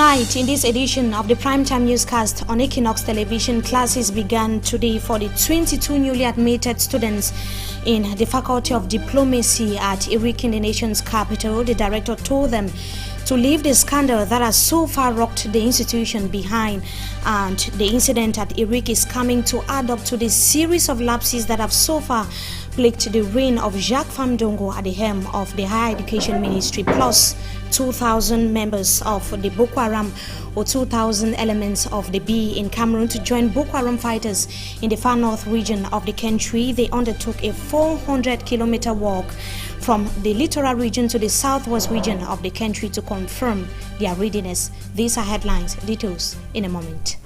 Tonight, in this edition of the Primetime Newscast on Equinox Television, classes began today for the 22 newly admitted students in the Faculty of Diplomacy at ERIC in the nation's capital. The director told them to leave the scandal that has so far rocked the institution behind, and the incident at ERIC is coming to add up to the series of lapses that have so far plagued the reign of Jacques Famdongo at the helm of the Higher Education Ministry, plus 2,000 members of the Boko Haram or 2,000 elements of the B in Cameroon to join Boko Haram fighters in the far north region of the country. They undertook a 400-kilometer walk from the littoral region to the southwest region of the country to confirm their readiness. These are headlines. Details in a moment.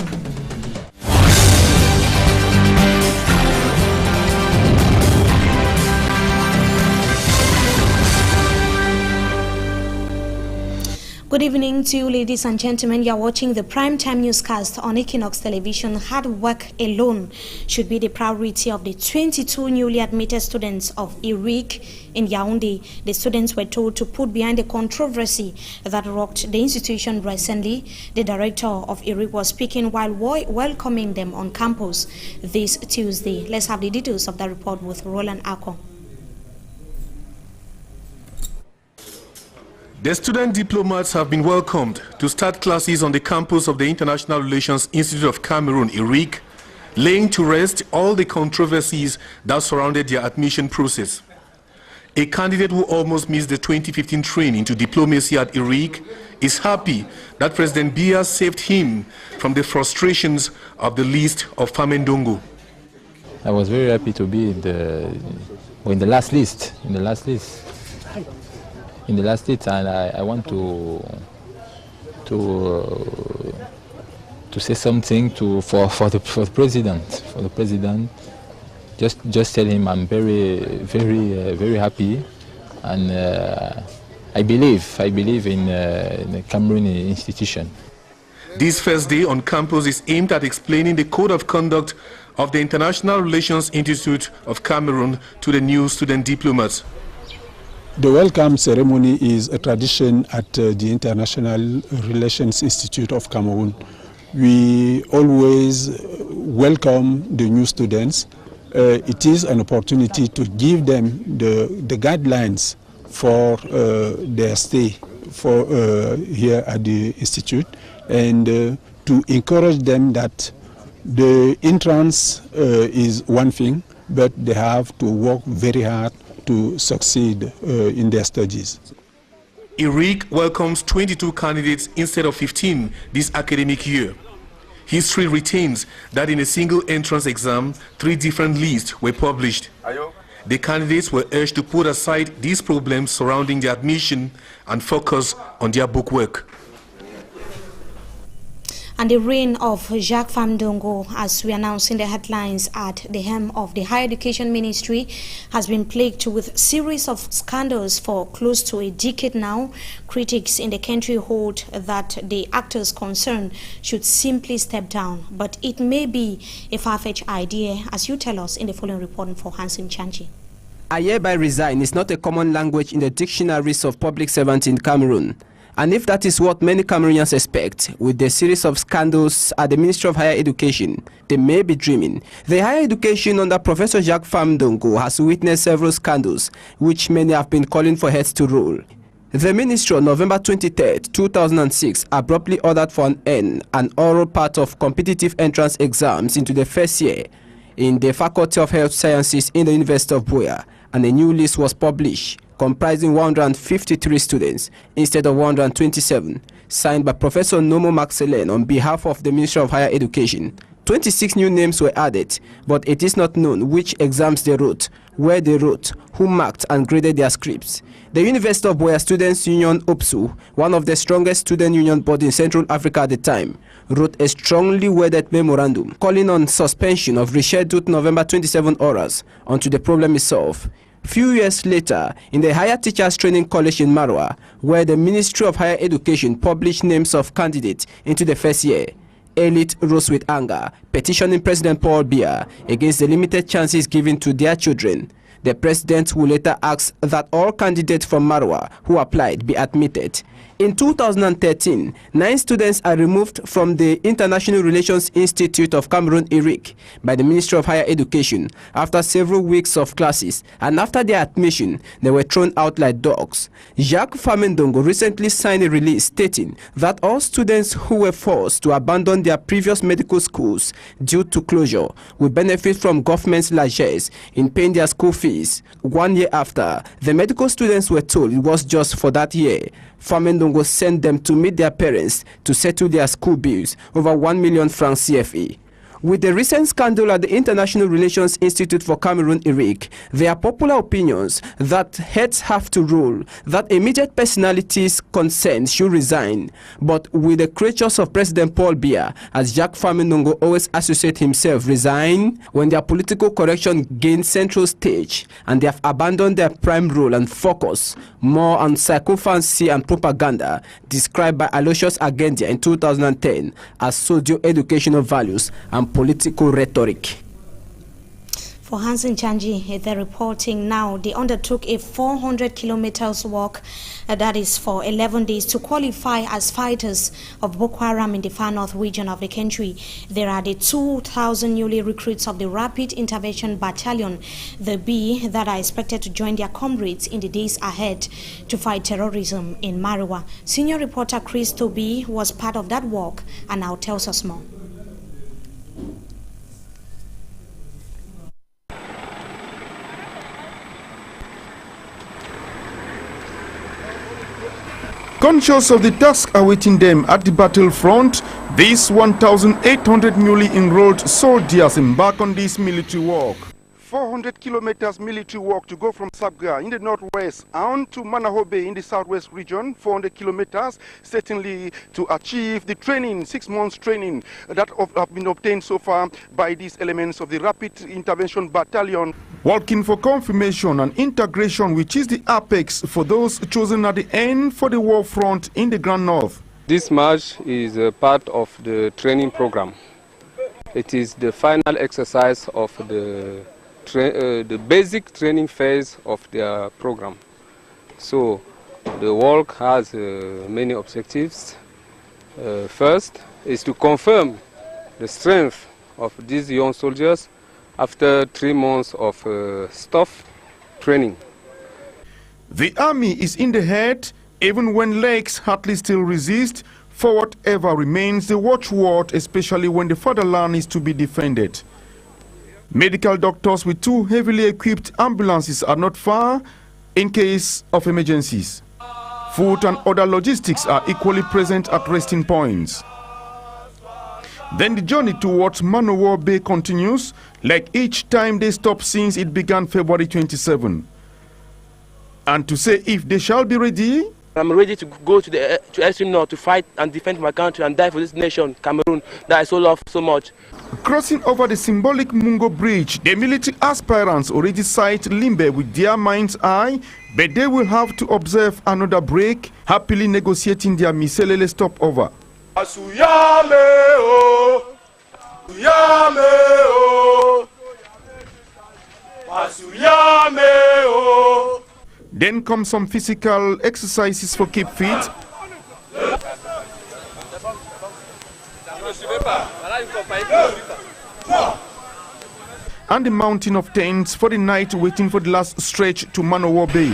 Good evening to you, ladies and gentlemen. You are watching the Primetime Newscast on Equinox Television. Hard work alone should be the priority of the 22 newly admitted students of ERIC in Yaoundé. The students were told to put behind the controversy that rocked the institution recently. The director of ERIC was speaking while welcoming them on campus this Tuesday. Let's have the details of the report with Roland Ako. The student diplomats have been welcomed to start classes on the campus of the International Relations Institute of Cameroon, ERIC, laying to rest all the controversies that surrounded their admission process. A candidate who almost missed the 2015 train into diplomacy at ERIC is happy that President Biya saved him from the frustrations of the list of Famdongo. I was very happy to be in the last list. And I want to say something for the president. Just tell him I'm very happy, and I believe in the Cameroon institution. This first day on campus is aimed at explaining the code of conduct of the International Relations Institute of Cameroon to the new student diplomats. The welcome ceremony is a tradition at the International Relations Institute of Cameroon. We always welcome the new students. It is an opportunity to give them the guidelines for their stay here at the institute, and to encourage them that the entrance is one thing, but they have to work very hard to succeed in their studies. ERIC welcomes 22 candidates instead of 15 this academic year. History retains that in a single entrance exam, 3 different lists were published. The candidates were urged to put aside these problems surrounding their admission and focus on their bookwork. And the reign of Jacques Famdongo, as we announced in the headlines at the helm of the Higher Education Ministry, has been plagued with a series of scandals for close to a decade now. Critics in the country hold that the actors concerned should simply step down, but it may be a far-fetched idea, as you tell us in the following report for Hansen Chanchi. I hereby resign is not a common language in the dictionaries of public servants in Cameroon. And if that is what many Cameroonians expect, with the series of scandals at the Ministry of Higher Education, they may be dreaming. The higher education under Professor Jacques Famdongo has witnessed several scandals, which many have been calling for heads to roll. The ministry on November 23, 2006, abruptly ordered for an oral part of competitive entrance exams into the first year in the Faculty of Health Sciences in the University of Buea, and a new list was published, comprising 153 students instead of 127, signed by Professor Nomo Maxelen on behalf of the Ministry of Higher Education. 26 new names were added, but it is not known which exams they wrote, where they wrote, who marked and graded their scripts. The University of Buea Students' Union, OPSU, one of the strongest student union bodies in Central Africa at the time, wrote a strongly worded memorandum calling on suspension of rescheduled November 27 orals until the problem is solved. Few years later, in the Higher Teachers Training College in Marwa, where the Ministry of Higher Education published names of candidates into the first year, elite rose with anger, petitioning President Paul Biya against the limited chances given to their children. The president will later ask that all candidates from Marwa who applied be admitted. In 2013, 9 students are removed from the International Relations Institute of Cameroon, IRIC, by the Ministry of Higher Education after several weeks of classes, and after their admission, they were thrown out like dogs. Jacques Famendongo recently signed a release stating that all students who were forced to abandon their previous medical schools due to closure will benefit from government's largesse in paying their school fees. 1 year after, the medical students were told it was just for that year. Famendongo sent them to meet their parents to settle their school bills, over 1 million francs CFA. With the recent scandal at the International Relations Institute for Cameroon, IRIC, there are popular opinions that heads have to rule, that immediate personalities concerned should resign. But will the creatures of President Paul Biya, as Jacques Famendongo always associates himself, resign when their political correction gains central stage and they have abandoned their prime role and focus more on psychophancy and propaganda, described by Aloysius Agendia in 2010 as socio-educational values and political rhetoric? For Hansen Chanji, they're reporting now they undertook a 400 kilometers walk, that is for 11 days, to qualify as fighters of Boko Haram in the far north region of the country. There are the 2,000 newly recruits of the Rapid Intervention Battalion, the B, that are expected to join their comrades in the days ahead to fight terrorism in Mariwa. Senior reporter Chris Toby was part of that walk and now tells us more. Conscious of the task awaiting them at the battlefront, these 1,800 newly enrolled soldiers embark on this military walk. 400 kilometers military walk to go from Sabga in the northwest on to Manahobe in the southwest region, 400 kilometers, certainly to achieve the training, 6 months training that have been obtained so far by these elements of the Rapid Intervention Battalion. Working for confirmation and integration, which is the apex for those chosen at the end for the war front in the Grand North. This march is a part of the training program. It is the final exercise of the basic training phase of their program. So the work has many objectives. First is to confirm the strength of these young soldiers after 3 months of staff training. The army is in the head, even when legs hardly still resist. For whatever remains the watchword, especially when the fatherland is to be defended. Medical doctors with 2 heavily equipped ambulances are not far in case of emergencies. Food and other logistics are equally present at resting points. Then the journey towards Manowo Bay continues, like each time they stop since it began February 27. And to say if they shall be ready, I'm ready to go to the extreme north to fight and defend my country and die for this nation, Cameroon, that I so love so much. Crossing over the symbolic Mungo Bridge, the military aspirants already sight Limbe with their mind's eye, but they will have to observe another break, happily negotiating their Miselele stopover. Then come some physical exercises for keep fit. And the mountain of tents for the night, waiting for the last stretch to Manowo Bay.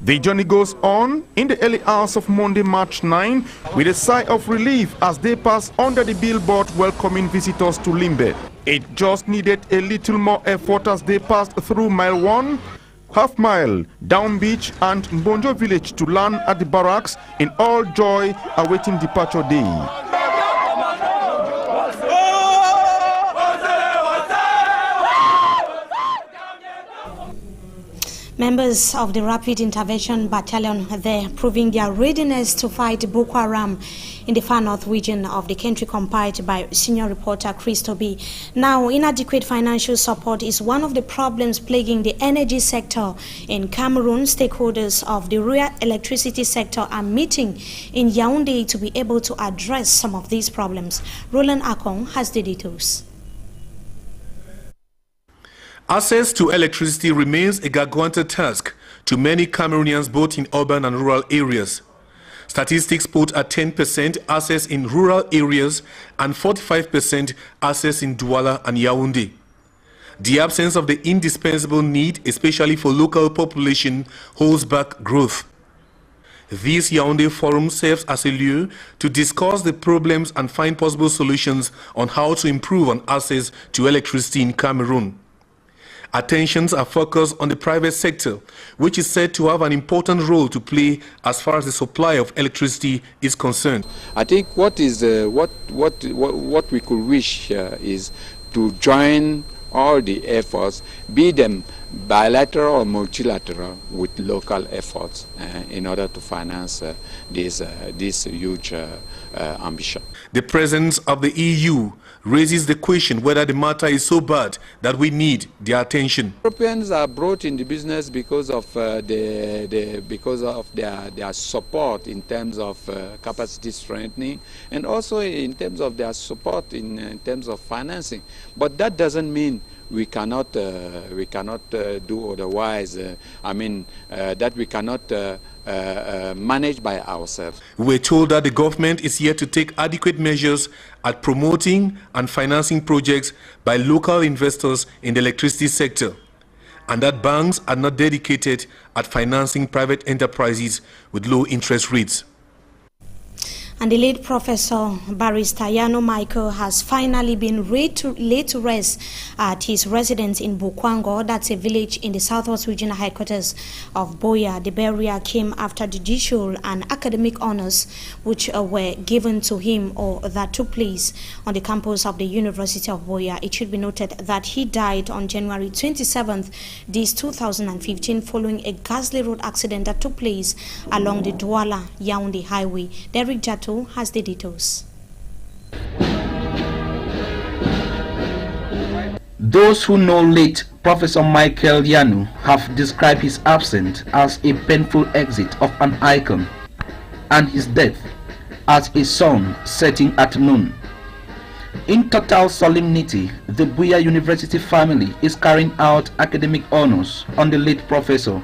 The journey goes on in the early hours of Monday, March 9, with a sigh of relief as they pass under the billboard welcoming visitors to Limbe. It just needed a little more effort as they passed through mile 1, half mile, Down Beach and Mbonjo village to land at the barracks in all joy awaiting departure day. Members of the Rapid Intervention Battalion there proving their readiness to fight Boko Haram in the far north region of the country, compiled by senior reporter Chris Toby. Now, inadequate financial support is one of the problems plaguing the energy sector in Cameroon. Stakeholders of the rural electricity sector are meeting in Yaoundé to be able to address some of these problems. Roland Akong has the details. Access to electricity remains a gargantuan task to many Cameroonians, both in urban and rural areas. Statistics put at 10% access in rural areas and 45% access in Douala and Yaoundé. The absence of the indispensable need, especially for local population, holds back growth. This Yaoundé forum serves as a lure to discuss the problems and find possible solutions on how to improve on access to electricity in Cameroon. Attentions are focused on the private sector, which is said to have an important role to play as far as the supply of electricity is concerned. I think what we could wish is to join all the efforts, be them bilateral or multilateral, with local efforts in order to finance this huge ambition. The presence of the EU raises the question whether the matter is so bad that we need their attention. Europeans are brought in the business because of their support in terms of capacity strengthening, and also in terms of their support in terms of financing. But that doesn't mean we cannot do otherwise. That we cannot manage by ourselves. We're told that the government is yet to take adequate measures at promoting and financing projects by local investors in the electricity sector, and that banks are not dedicated at financing private enterprises with low interest rates. And the late Professor Barrister Yano Michael has finally been laid to rest at his residence in Bukwango. That's a village in the southwest regional headquarters of Boya. The burial came after judicial and academic honors which were given to him or that took place on the campus of the University of Boya. It should be noted that he died on January 27th, 2015, following a ghastly road accident that took place along the Douala-Yaoundé highway. Derek Jato has the details. Those who know late Professor Michael Yanu have described his absence as a painful exit of an icon and his death as a sun setting at noon. In total solemnity, the Buea University family is carrying out academic honors on the late professor.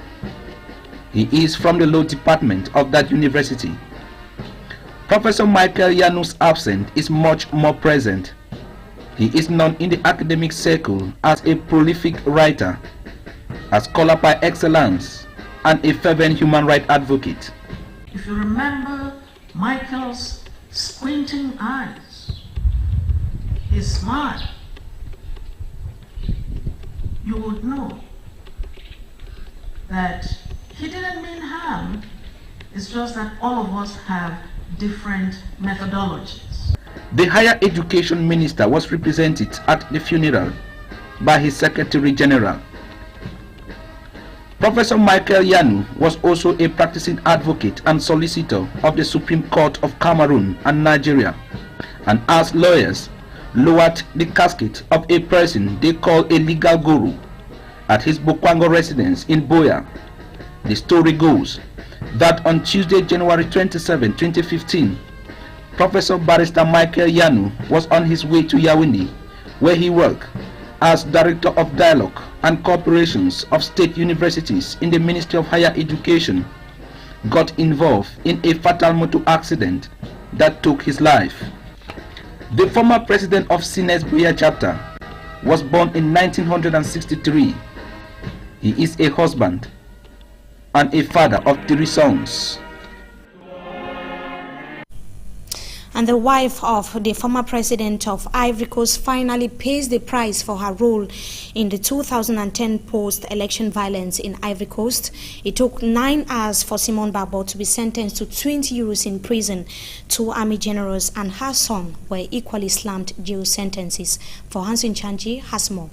He is from the law department of that university. Professor Michael Yanu's absence is much more present. He is known in the academic circle as a prolific writer, a scholar by excellence, and a fervent human rights advocate. If you remember Michael's squinting eyes, his smile, you would know that he didn't mean harm. It's just that all of us have different methodologies. The Higher Education Minister was represented at the funeral by his Secretary General. Professor Michael Yanu was also a practicing advocate and solicitor of the Supreme Court of Cameroon and Nigeria, and as lawyers lowered the casket of a person they call a legal guru at his Bukwango residence in Boya. The story goes that on Tuesday, January 27, 2015, Professor Barrister Michael Yanu was on his way to Yaoundé, where he worked as Director of Dialogue and Cooperations of State Universities in the Ministry of Higher Education, got involved in a fatal motor accident that took his life. The former president of Sines Buea chapter was born in 1963. He is a husband and a father of 3 sons. And the wife of the former president of Ivory Coast finally pays the price for her role in the 2010 post-election violence in Ivory Coast. It took 9 hours for Simone Babo to be sentenced to 20 years in prison. 2 army generals and her son were equally slammed jail sentences. For Hansen Chanji has more.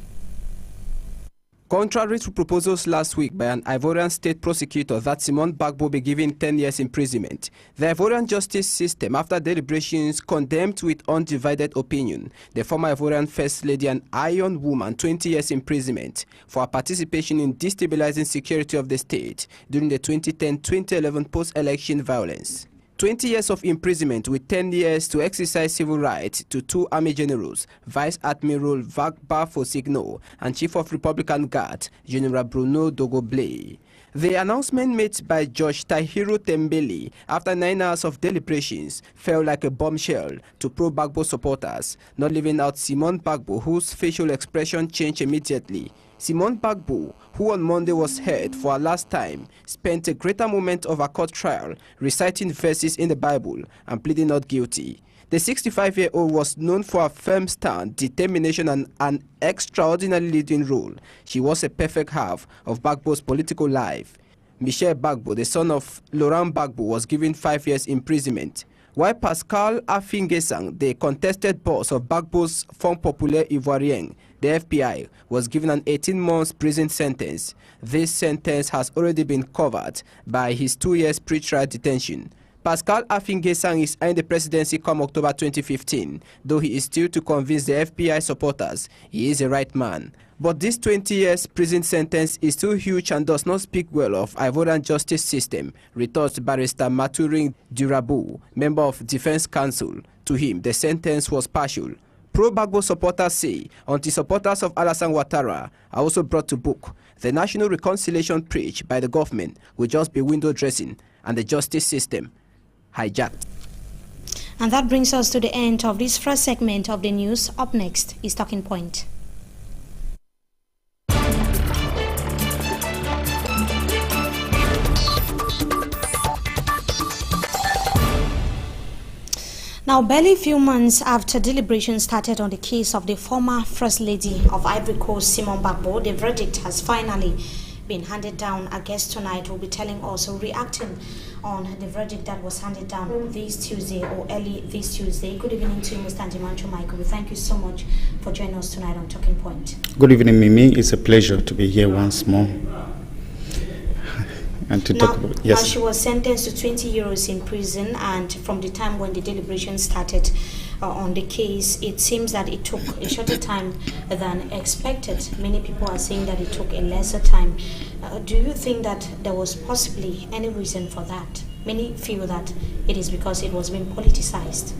Contrary to proposals last week by an Ivorian state prosecutor that Simone Gbagbo be given 10 years imprisonment, the Ivorian justice system, after deliberations, condemned with undivided opinion the former Ivorian First Lady and Iron Woman 20 years imprisonment for her participation in destabilizing security of the state during the 2010-2011 post-election violence. 20 years of imprisonment with 10 years to exercise civil rights to 2 army generals, Vice Admiral Vagba Fosigno and Chief of Republican Guard, General Bruno Dogoble. The announcement made by Judge Tahiru Tembele after 9 hours of deliberations fell like a bombshell to pro-Gbagbo supporters, not leaving out Simone Gbagbo, whose facial expression changed immediately. Simone Gbagbo, who on Monday was heard for her last time, spent a greater moment of her court trial reciting verses in the Bible and pleading not guilty. The 65-year-old was known for her firm stand, determination and an extraordinary leading role. She was a perfect half of Gbagbo's political life. Michel Gbagbo, the son of Laurent Gbagbo, was given 5 years imprisonment, while Pascal Affi-N'Gessan, the contested boss of Gbagbo's Front Populaire Ivoirien, the FPI, was given an 18-month prison sentence. This sentence has already been covered by his 2 years pre-trial detention. Pascal Affi-N'Gessan is eyeing the presidency come October 2015, though he is still to convince the FPI supporters he is a right man. But this 20 years prison sentence is too huge and does not speak well of Ivorian justice system, retorts Barrister Maturin Durabo, member of Defense Council. To him, the sentence was partial. Pro-Gbagbo supporters say until supporters of Alassane Ouattara are also brought to book, the national reconciliation preached by the government will just be window dressing and the justice system hijacked. And that brings us to the end of this first segment of the news. Up next is Talking Point. Now, barely a few months after deliberations started on the case of the former First Lady of Ivory Coast, Simone Gbagbo, the verdict has finally been handed down. Our guest tonight will be telling us, reacting on the verdict that was handed down this Tuesday or early this Tuesday. Good evening to you, Mr. Njimancho Michael. We thank you so much for joining us tonight on Talking Point. Good evening, Mimi. It's a pleasure to be here once more. And to talk about, yes. She was sentenced to 20 years in prison, and from the time when the deliberations started on the case, it seems that it took a shorter time than expected. Many people are saying that it took a lesser time. Do you think that there was possibly any reason for that? Many feel that it is because it was being politicized.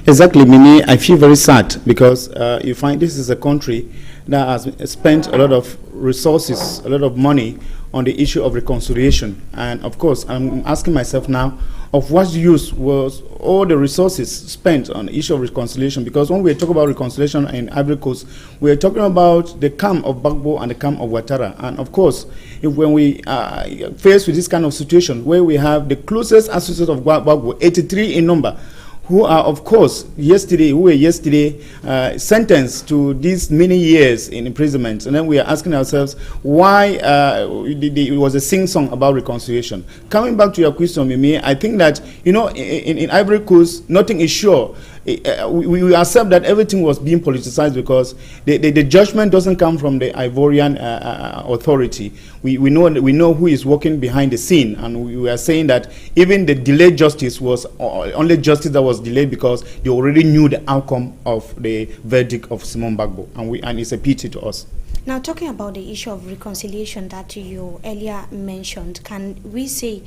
Exactly, Mimi. I feel very sad because you find this is a country that has spent a lot of resources, a lot of money on the issue of reconciliation. And of course, I'm asking myself now, of what use was all the resources spent on the issue of reconciliation? Because when we talk about reconciliation in Ivory Coast, we are talking about the camp of Gbagbo and the camp of Ouattara. And of course, when we are faced with this kind of situation, where we have the closest associates of Gbagbo, 83 in number, who are, of course, who were yesterday sentenced to these many years in imprisonment. And then we are asking ourselves why it was a sing-song about reconciliation. Coming back to your question, Mimi, I think that, you know, in Ivory Coast, nothing is sure. We accept that everything was being politicized because the judgment doesn't come from the Ivorian authority. We know who is working behind the scene, and we are saying that even the delayed justice was only justice that was delayed because they already knew the outcome of the verdict of Simone Gbagbo, and it's a pity to us. Now, talking about the issue of reconciliation that you earlier mentioned, can we say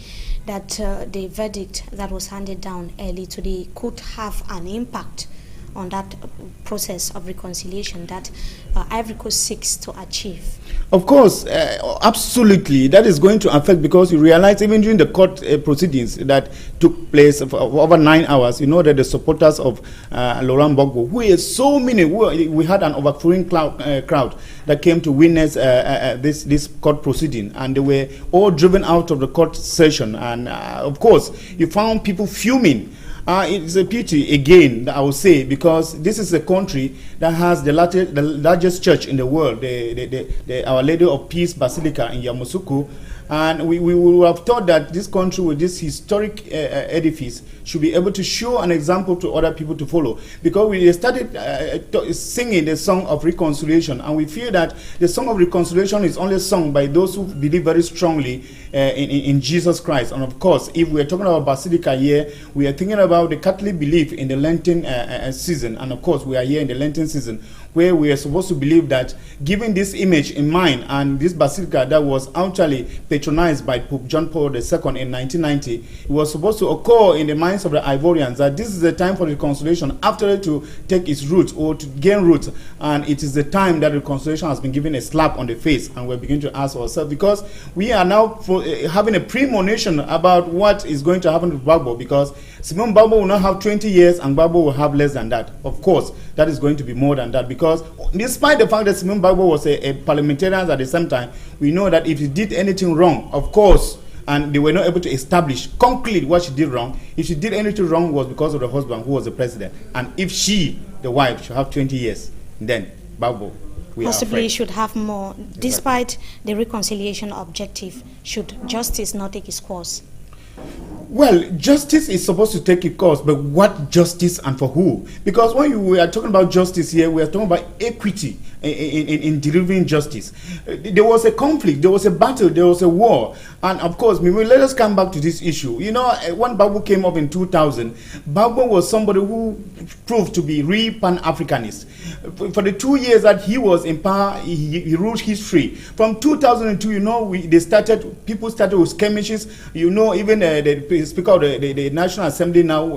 that the verdict that was handed down early today could have an impact on that process of reconciliation that Ivory Coast seeks to achieve? Of course, absolutely. That is going to affect, because you realize even during the court proceedings that took place for over 9 hours, you know that the supporters of Laurent Gbagbo, who is so many, we had an overflowing crowd that came to witness this court proceeding, and they were all driven out of the court session. And of course, you found people fuming. It's a pity, again, I would say, because this is a country that that has the largest church in the world, the Our Lady of Peace Basilica in Yamoussoukro. And we would have thought that this country with this historic edifice should be able to show an example to other people to follow. Because we started singing the song of reconciliation, and we feel that the song of reconciliation is only sung by those who believe very strongly in Jesus Christ. And of course, if we are talking about Basilica here, we are thinking about the Catholic belief in the Lenten season. And of course, we are here in the Lenten season, where we are supposed to believe that, given this image in mind, and this basilica that was actually patronized by Pope John Paul II in 1990, it was supposed to occur in the minds of the Ivorians that this is the time for reconciliation, after it to take its root or to gain root, and it is the time that reconciliation has been given a slap on the face. And we're beginning to ask ourselves, because we are now having a premonition about what is going to happen to Gbagbo, because Simon Gbagbo will not have 20 years and Gbagbo will have less than that. Of course, that is going to be more than that, because despite the fact that Simon Gbagbo was a parliamentarian at the same time, we know that if he did anything wrong, of course, and they were not able to establish concretely what she did wrong, if she did anything wrong was because of the husband who was the president. And if she, the wife, should have 20 years, then Gbagbo, we possibly should have more. Despite the reconciliation objective, should justice not take its course? Well, justice is supposed to take its course, but what justice and for who? Because when we are talking about justice here, we are talking about equity in delivering justice. There was a conflict, there was a battle, there was a war. And of course, let us come back to this issue. You know, when Gbagbo came up in 2000, Gbagbo was somebody who proved to be real Pan-Africanist. For the 2 years that he was in power, he ruled history. From 2002, you know, people started with skirmishes. You know, even the Speaker of the National Assembly now,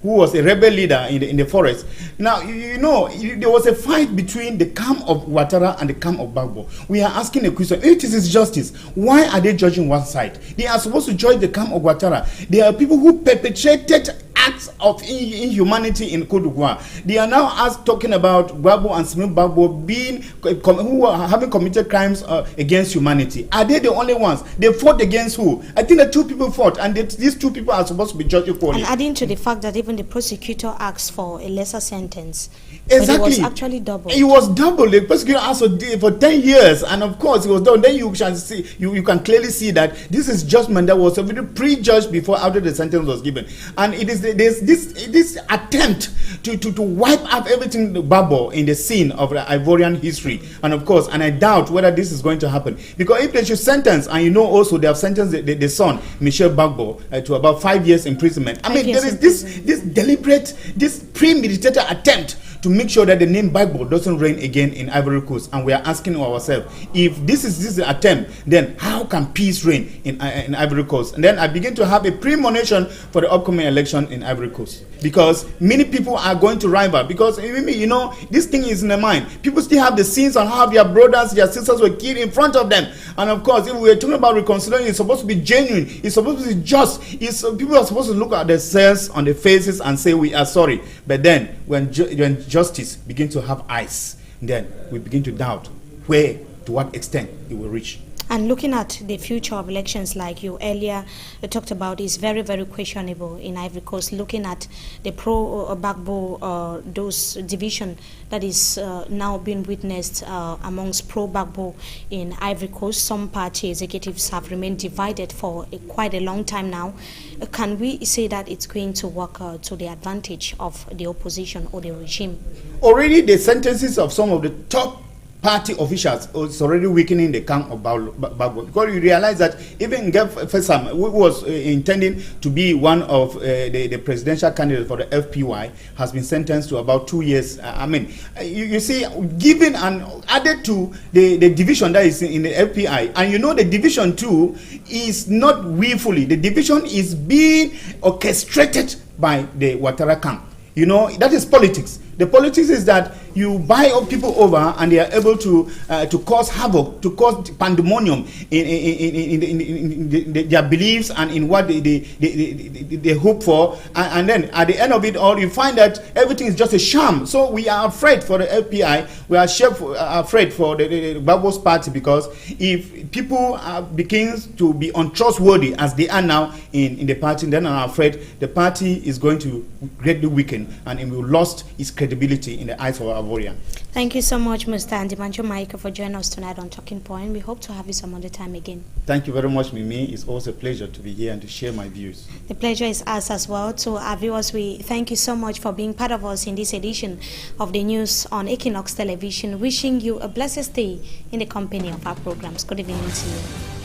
who was a rebel leader in the forest. Now, you know, there was a fight between the camp of Ouattara and the camp of Gbagbo. We are asking a question, if this is justice, why are they judging one side? They are supposed to judge the camp of Ouattara. They are people who perpetrated acts of inhumanity in Côte d'Ivoire. They are now talking about Gbagbo and Simon Gbagbo who are having committed crimes against humanity. Are they the only ones? They fought against who? I think that two people fought, and these two people are supposed to be judged equally. And adding to the fact that even the prosecutor asked for a lesser sentence. Exactly. But it was actually double. It was double. The prosecutor asked for 10 years, and of course it was done. Then you can see, you can clearly see that this is judgment that was already prejudged before after the sentence was given. And it is there's this attempt to wipe out everything Gbagbo in the scene of the Ivorian history. And of course, and I doubt whether this is going to happen, because if they should sentence, and you know also they have sentenced the son Michel Gbagbo to about 5 years imprisonment. I mean, there is this deliberate, this premeditated attempt to make sure that the name Gbagbo doesn't reign again in Ivory Coast. And we are asking ourselves, if this is the attempt, then how can peace reign in Ivory Coast? And then I begin to have a premonition for the upcoming election in Ivory Coast, because many people are going to rival, because you know, this thing is in their mind. People still have the scenes on how their brothers, their sisters were killed in front of them. And of course, if we are talking about reconciliation, it's supposed to be genuine, it's supposed to be just. People are supposed to look at themselves on the faces and say we are sorry. But then when justice begins to have eyes, then we begin to doubt to what extent it will reach. And looking at the future of elections, like you earlier talked about, is very, very questionable in Ivory Coast. Looking at the pro-Gbagbo those division that is now being witnessed amongst pro-Gbagbo in Ivory Coast, some party executives have remained divided for quite a long time now. Can we say that it's going to work to the advantage of the opposition or the regime? Already the sentences of some of the top party officials is already weakening the camp of Gbagbo, because you realize that even Ngef Fesam, who was intending to be one of the presidential candidates for the FPY, has been sentenced to about 2 years. I mean, you see, given and added to the division that is in the FPI, and you know the division too is not willfully. The division is being orchestrated by the Ouattara camp. You know, that is politics. The politics is that you buy up people over, and they are able to cause havoc, to cause pandemonium in their beliefs and in what they hope for, and then at the end of it all, you find that everything is just a sham. So we are afraid for the FPI. We are afraid for the Gbagbo's party, because if people begins to be untrustworthy as they are now in the party, then I'm afraid the party is going to greatly weaken, and it will lose its credibility in the eyes of Ivorian. Thank you so much, Mr. Ndimanjo Michael, for joining us tonight on Talking Point. We hope to have you some other time again. Thank you very much, Mimi. It's also a pleasure to be here and to share my views. The pleasure is ours as well. To our viewers, we thank you so much for being part of us in this edition of the news on Equinox Television. Wishing you a blessed day in the company of our programs. Good evening to you.